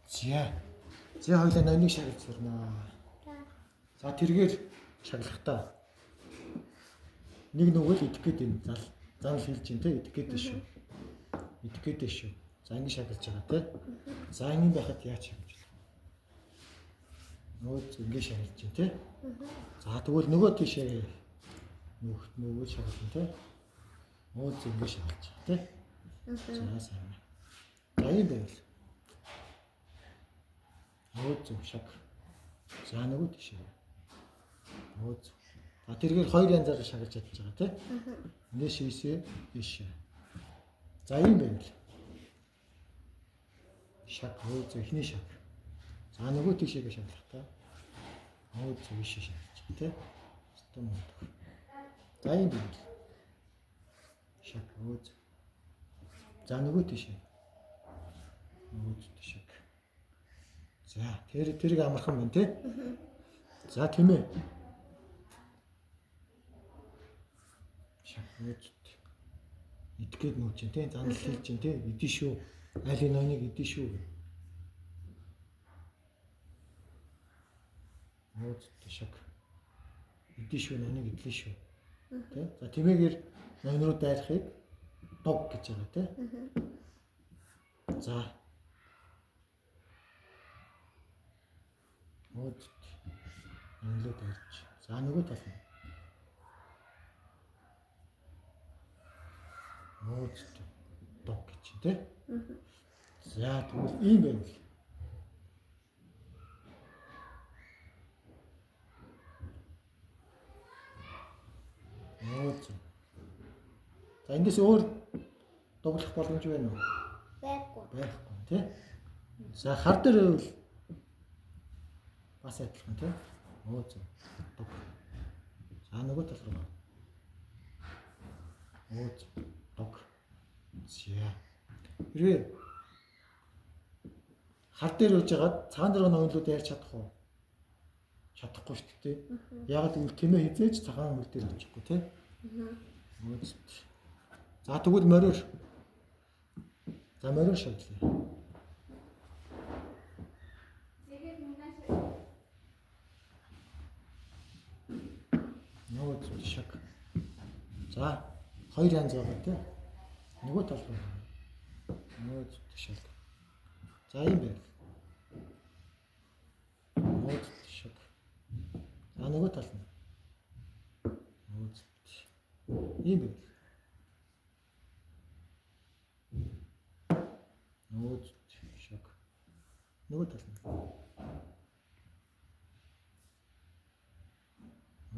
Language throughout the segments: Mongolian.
За хоёлаа ноёныг шагнаж сурнаа. За тэргээр шаглахдаа нэг нүгэл идэх гээд энэ зам хэлж юм те идэх гээд шүү. Идэх гээд шүү. За ингэ шаглаж байгаа те. За ингэ байхад яаж шаглаж вэ? Нөөц ингэ шаглаж юм те. За тэгвэл нөгөө тийшээ нөгөө шаглаж те. Нөөц ингэ шаглаж те. За сайн. За юм байв. Нөөц шаг. За нөгөө тийшээ. Нөөц. А тэргээр хоёр янзаар шагалж чадж байгаа тийм. Нэш ийсээ ийш. За юм байна л. Шаг нөөц ихний шаг. За нөгөө тийшээ шаглах та. Нөөц ийш шагалж тийм. Стом. За юм байна л. Шаг нөөц. За нөгөө тийшээ. Нөөц тийшээ. За тэрийг амархан байна тийм. За тийм ээ. Нөөцт идгээд нүүж чинь тийм занал хэлж чинь тийм идэв шүү. Айлын ноёныг идэв шүү. Нөөцт шаг. Идэв шүү ноёныг идлээ шүү. Тийм. За тэмээгээр ноён руу дайрахыг дог гэж байгаа тийм. За. Нөөцт ноён руу дайрч. За нөгөө тал нь нөөцт дог гэж тийм. За тэгвэл ийм байна л. Нөөц. За эндээс өөр доглох боломж байна уу? Байхгүй. Байхгүй тийм. За хар дээр байвал бас адилхан тийм. Нөөц дог. За нөгөө тал руу. Нөөц дог. За. Хэрвээ хар дээр үж хагаад цагаан дөрөв ноёнлууд ярьж чадах уу? Чадахгүй шүү дээ. Яг л тэмээ хизээж цагаан мөр дээр очихгүй тийм. За тэгвэл морир. За морир шаглая. Нөөц шаг. За хоёр янз байгаа тийм. Нөгөө тал руу. Нөөц шаг. За юм байна. Нөөц шаг. За нөгөө тал нь. Нөөц. Ийм байна. Нөөц шаг. Нөгөө тал нь.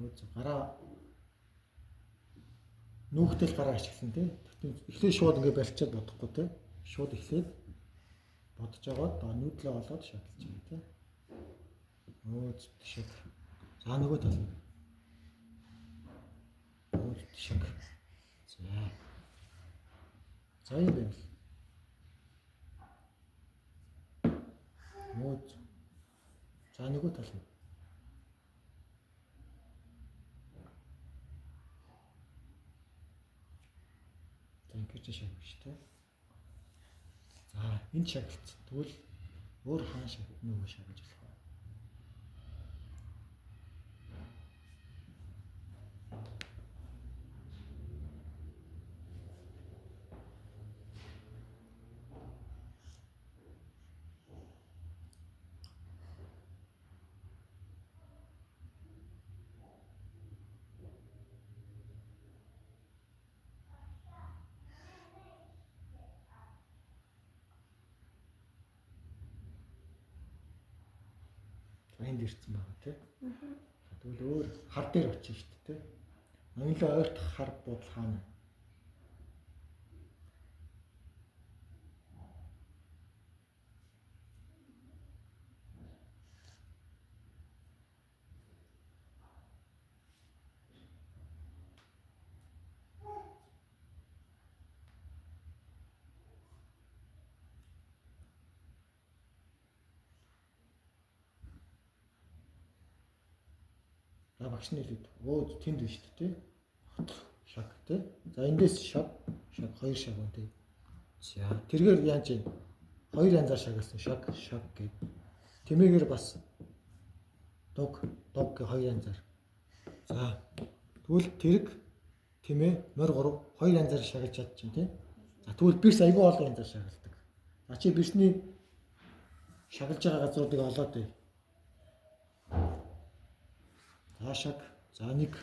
Нөөц гараа нүүхтэл гараа ашигласан тийм. Эхлээд шууд ингэ барьчаад бодохгүй тийм. Шууд эхлээд бодож аваад доо нүүдлээ олоод шатлж байгаа тийм. Нөөц шиг. За нөгөө тал нь. Нөөц шиг. За. За юм байна. Нөөц. За нөгөө тал нь. Ингэж шагнаж шүү. За энэ шагналт тэгвэл өөр хаан шагнал нөгөө шагнаж болох. Энд ирсэн байгаа тийм. Тэгвэл өөр хар дээр очиж шүү дээ тийм. Ноёнлоо ойртох хар бодол хаана? Багш нь хэлээд тэнд биш үү? Шаг тий. За эндээс шаг хоёр шаг байна тий. За тэргээр яаж юм? Хоёр янзаар шагналсан. Шаг гэд. Тэмээгээр бас дог гэ хоёр янзаар. За тэгвэл тэрэг тэмээ морь 3 хоёр янзаар шагалж чадчихна тийм. За тэгвэл бирс айгүй олон янзаар шагалдаг. За чи бирсний шагалж байгаа газруудыг олоод бай. За шаг. За нэг.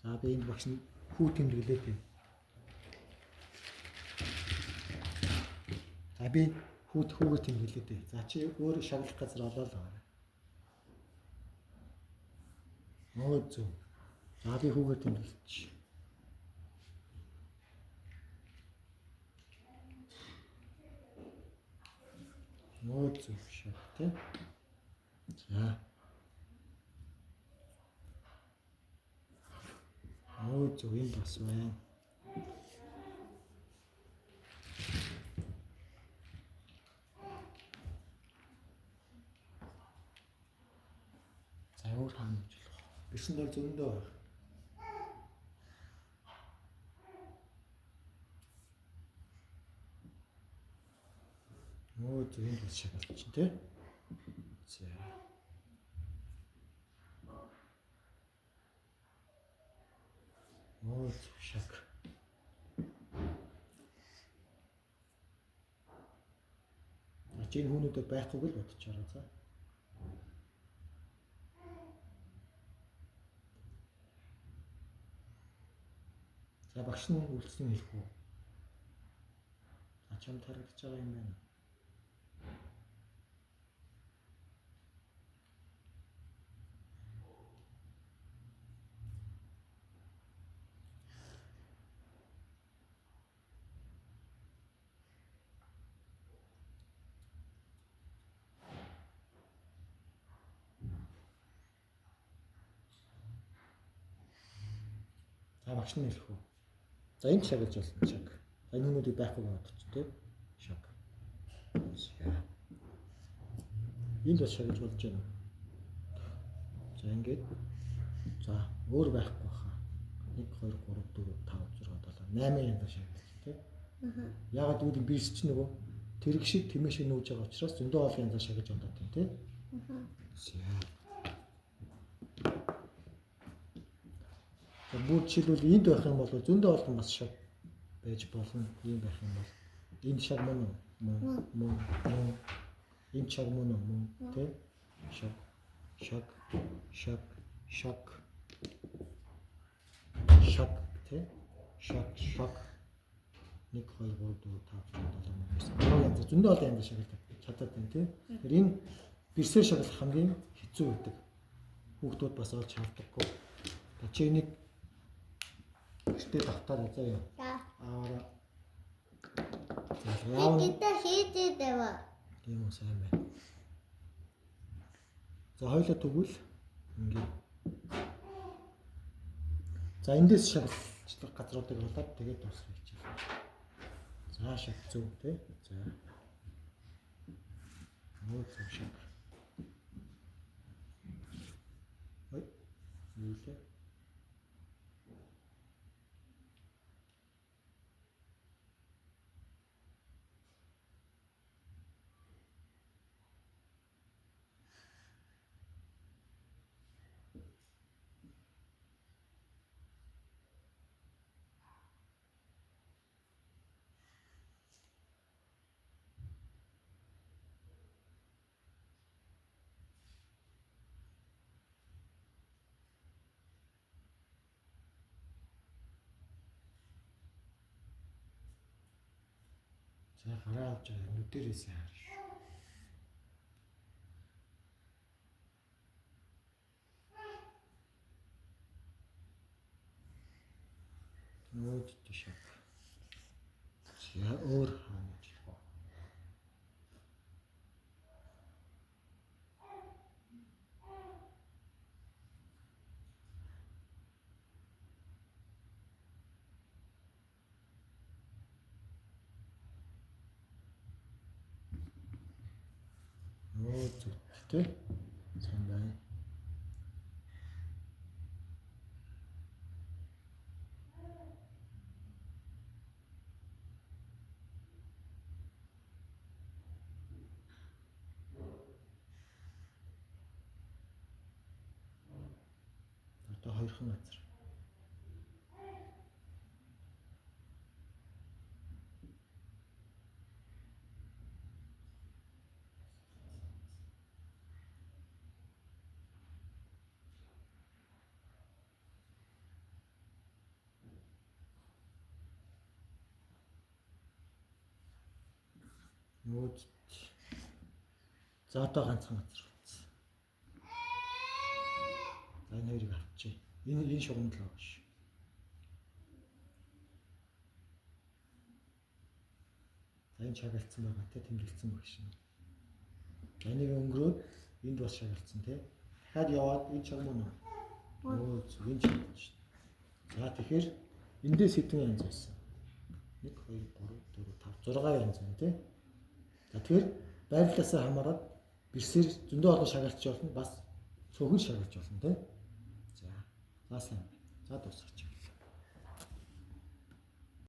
За би энэ багш нь хүү тэмдэглээд бай. За би хүүгээр тэмдэглээд бай. За чи өөр шагалах газар олоод байгаа. Нөө зү. За би хүүгээр тэмдэглэж. Нөө зү шаг тийм. За. Нөө зү юм бас байна. За өөр хаана гэж болох. Бирсэн бол зөндөө байна. Нөө зү юм бас шагалч тийм. За. Нөө шаг. Ачийн хүнүүдэд байхгүй л бодчихороо за. За багш нь үлдсэн хэлэх үү? За чам тарагдж байгаа юм байна. За багш нь хэлэх үү? За энд шагалж болсон шаг. За энэ хүмүүсийг байхгүй бодчих тийм шаг. Энд бас шагалж болж байна. За ингээд. За өөр байхгүй хаа. 1 2 3 4 5 6 7 8 янзаар шагалж тийм. Ягаад гэвэл бирс ч нөгөө тэрэг шиг тэмээ шиг нүүж байгаа учраас зөндөө олон янзаар шагалж болоод байна тийм. За бүр жишээлбэл энд байх юм бол зөндөө олон бас шаг байж болно. Ийм байх юм бол энэ шаг мөн энэ шаг мөн тий шаг 1 2 3 4 5 6 7 8 9 зөндөө олон янз шагалдаг чадаад байна тий. Тэгэхээр энэ бирсээр шагалах хамгийн хэцүү байдаг. Хүүхдүүд бас олж хавдаггүй. Чи энийг гэртээ давтаад үзээ юу? Аа. Kita хийдээ дэва. Тийм үү сайн байна. За хоёлоо тэгвэл ингээд. За эндээс шагалчлах газруудыг болоод тэгээд дуусгах хичээл. За шаг зөв тий. За. Нөө зөв шаг. Ой. Нийлээ. За хараа авч байгаа нүдэрээс харж. Нүүд тишээ. За өөр хаана гэж байна. Нөө зүгтэй сайн байна. бурхан газар. Нөөц. За одоо ганцхан газар болсон. За энэ хоёрыг авчи. Энэ шугамд л байгаа ш. За энэ шагалцсан байгаа те тэмдэглэсэн баг шин. За энийг өнгөрөөд энд бас шагалцсан те. Дахиад яваад энэ шугам нь. Нөөц энэ шагалц ш. За тэгэхээр эндээс хэдэн янз байсан? 1 2 3 4 5 6 янз байна те. За тэгэхээр байрлалаасаа хамаарат бэрсээр зөндөө олон шагалж болно бас цөөхөн шагалж болно тийм. За сайн. За дуусах.